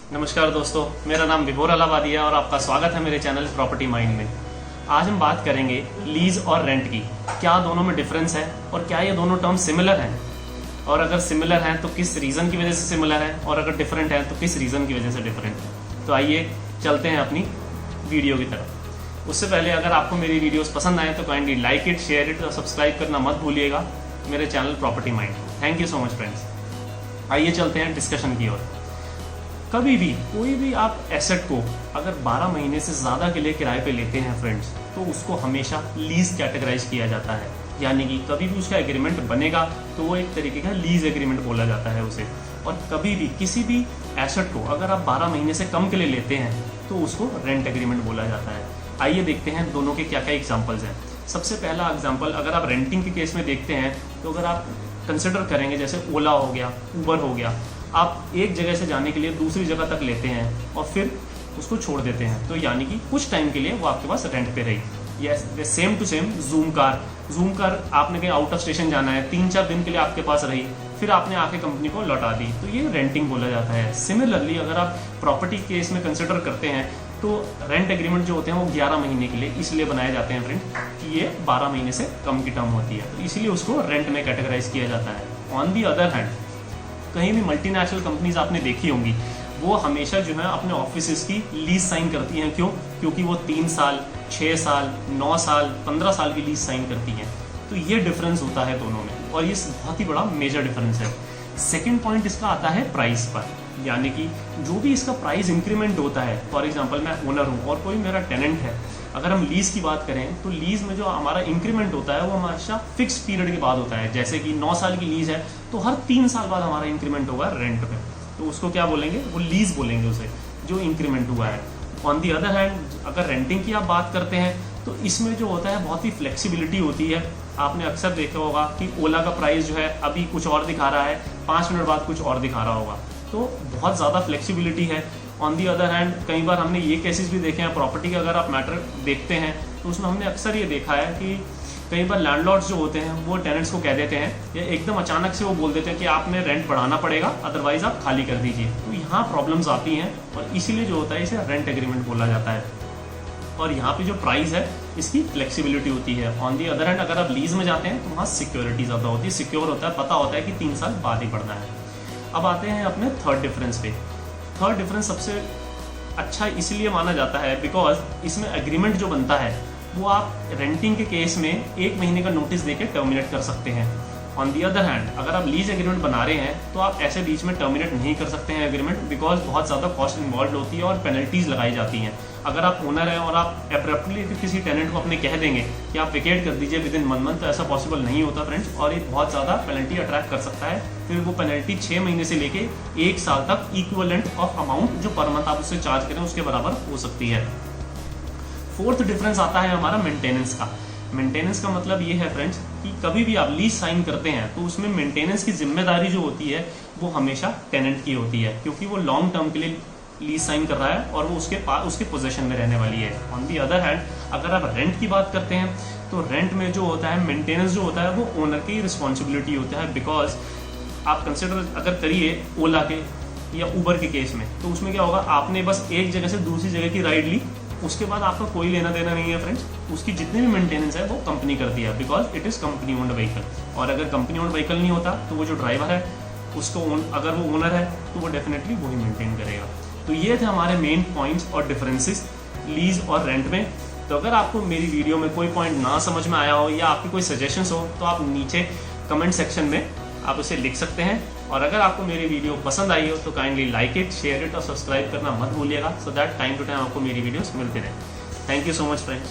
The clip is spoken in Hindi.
नमस्कार दोस्तों, मेरा नाम विभोर अलाहाबादी है और आपका स्वागत है मेरे चैनल प्रॉपर्टी माइंड में। आज हम बात करेंगे लीज और रेंट की। क्या दोनों में डिफरेंस है और क्या ये दोनों टर्म सिमिलर हैं, और अगर सिमिलर हैं तो किस रीज़न की वजह से सिमिलर है, और अगर डिफरेंट है तो किस रीज़न की वजह से डिफरेंट है। तो आइए चलते हैं अपनी वीडियो की तरफ। उससे पहले अगर आपको मेरी वीडियोस पसंद आए तो kindly like it, share it और सब्सक्राइब करना मत भूलिएगा मेरे channel property mind. Thank you so much friends. आइए चलते हैं डिस्कशन की ओर। कभी भी कोई भी आप एसेट को अगर 12 महीने से ज़्यादा के लिए किराए पे लेते हैं फ्रेंड्स, तो उसको हमेशा लीज कैटेगराइज किया जाता है। यानी कि कभी भी उसका एग्रीमेंट बनेगा तो वो एक तरीके का लीज एग्रीमेंट बोला जाता है उसे। और कभी भी किसी भी एसेट को अगर आप 12 महीने से कम के लिए लेते हैं तो उसको रेंट एग्रीमेंट बोला जाता है। आइए देखते हैं दोनों के क्या क्या एग्जाम्पल्स हैं। सबसे पहला एग्जाम्पल अगर आप रेंटिंग के केस में देखते हैं तो अगर आप कंसिडर करेंगे, जैसे ओला हो गया, उबर हो गया, आप एक जगह से जाने के लिए दूसरी जगह तक लेते हैं और फिर उसको छोड़ देते हैं, तो यानी कि कुछ टाइम के लिए वो आपके पास रेंट पे रही। Yes, same to same zoom car आपने कहीं आउट ऑफ स्टेशन जाना है, 3-4 दिन के लिए आपके पास रही, फिर आपने आके कंपनी को लौटा दी, तो ये रेंटिंग बोला जाता है। सिमिलरली अगर आप प्रॉपर्टी केस में कंसिडर करते हैं तो रेंट एग्रीमेंट जो होते हैं वो 11 महीने के लिए इसलिए बनाए जाते हैं फ्रेंड कि ये 12 महीने से कम की टर्म होती है, तो इसीलिए उसको रेंट में कैटेगराइज किया जाता है। ऑन दी अदर हैंड कहीं भी मल्टीनेशनल कंपनीज आपने देखी होंगी, वो हमेशा जो है अपने ऑफिसेज की लीज साइन करती हैं। क्यों? क्योंकि वो 3 साल, 6 साल, 9 साल, 15 साल की लीज साइन करती हैं। तो ये डिफरेंस होता है दोनों में, और ये बहुत ही बड़ा मेजर डिफरेंस है। सेकेंड पॉइंट इसका आता है प्राइस पर, यानी कि जो भी इसका प्राइस इंक्रीमेंट होता है। फॉर एग्जाम्पल मैं ओनर हूँ और कोई मेरा टेनेंट है, अगर हम लीज की बात करें तो लीज में जो हमारा इंक्रीमेंट होता है वो हमेशा फिक्स पीरियड के बाद होता है। जैसे कि 9 साल की लीज है तो हर 3 साल बाद हमारा इंक्रीमेंट होगा रेंट पे, तो उसको क्या बोलेंगे? वो लीज बोलेंगे उसे, जो इंक्रीमेंट हुआ है। ऑन दी अदर हैंड अगर रेंटिंग की आप बात करते हैं तो इसमें जो होता है बहुत ही फ्लेक्सिबिलिटी होती है। आपने अक्सर देखा होगा कि ओला का प्राइस जो है अभी कुछ और दिखा रहा है, 5 मिनट बाद कुछ और दिखा रहा होगा, तो बहुत ज़्यादा फ्लेक्सिबिलिटी है। ऑन दी अदर हैंड कई बार हमने ये केसेस भी देखे हैं प्रॉपर्टी का, अगर आप मैटर देखते हैं तो उसमें हमने अक्सर ये देखा है कि कई बार लैंडलॉर्ड्स जो होते हैं वो टेनेंट्स को कह देते हैं, या एकदम अचानक से वो बोल देते हैं कि आपने रेंट बढ़ाना पड़ेगा, अदरवाइज आप खाली कर दीजिए। तो यहाँ प्रॉब्लम्स आती हैं और इसीलिए जो होता है इसे रेंट एग्रीमेंट बोला जाता है। और यहाँ पे जो प्राइस है इसकी फ्लेक्सिबिलिटी होती है। ऑन दी अदर हैंड अगर आप लीज में जाते हैं तो वहाँ सिक्योरिटी ज़्यादा होती है, सिक्योर होता है, पता होता है कि 3 साल बाद ही पड़ना है। अब आते हैं अपने थर्ड डिफरेंस पे। थर्ड डिफरेंस सबसे अच्छा इसलिए माना जाता है बिकॉज इसमें एग्रीमेंट जो बनता है वो आप रेंटिंग के केस में 1 महीने का नोटिस देके टर्मिनेट कर सकते हैं। ऑन दी अदर हैंड अगर आप लीज एग्रीमेंट बना रहे हैं तो आप ऐसे बीच में टर्मिनेट नहीं कर सकते हैं एग्रीमेंट, बिकॉज बहुत ज़्यादा कॉस्ट इन्वॉल्व होती है और पेनल्टीज लगाई जाती हैं। अगर आप ओनर हैं और आप एब्रप्टली किसी टेनेंट को अपने कह देंगे कि आप वेकेट कर दीजिए विद इन 1 मंथ, तो ऐसा पॉसिबल नहीं होता फ्रेंड्स, और ये बहुत ज़्यादा पेनल्टी अट्रैक्ट कर सकता है। फिर वो पेनल्टी 6 महीने से लेके 1 साल तक इक्विवेलेंट ऑफ अमाउंट जो पर मंथ आप उससे चार्ज करें उसके बराबर हो सकती है। फोर्थ डिफरेंस आता है हमारा मेंटेनेंस का। मेंटेनेंस का मतलब ये है फ्रेंड्स कि कभी भी आप लीज साइन करते हैं तो उसमें मेंटेनेंस की जिम्मेदारी जो होती है वो हमेशा टेनेंट की होती है, क्योंकि वो लॉन्ग टर्म के लिए लीज साइन कर रहा है और वो उसके पोजीशन में रहने वाली है। ऑन दी अदर हैंड अगर आप रेंट की बात करते हैं तो रेंट में जो होता है मेंटेनेंस जो होता है वो ओनर की रिस्पॉन्सिबिलिटी होता है। बिकॉज आप कंसिडर अगर करिए ओला के या उबर के केस में, तो उसमें क्या होगा, आपने बस एक जगह से दूसरी जगह की राइड ली, उसके बाद आपका कोई लेना देना नहीं है फ्रेंड्स, उसकी जितनी भी मेंटेनेंस है वो कंपनी करती है, because it is company owned vehicle. और अगर कंपनी ओन्ड व्हीकल नहीं होता तो वो जो ड्राइवर है उसको अगर वो ओनर है तो वो डेफिनेटली वही मेंटेन करेगा। तो ये थे हमारे मेन पॉइंट्स और डिफरेंसेस लीज और रेंट में। तो अगर आपको मेरी वीडियो में कोई पॉइंट ना समझ में आया हो या आपकी कोई सजेशंस हो तो आप नीचे कमेंट सेक्शन में आप उसे लिख सकते हैं। और अगर आपको मेरी वीडियो पसंद आई हो तो kindly like it, share it और सब्सक्राइब करना मत भूलिएगा, so that time to time आपको मेरी वीडियोस मिलती रहे। Thank you so much friends.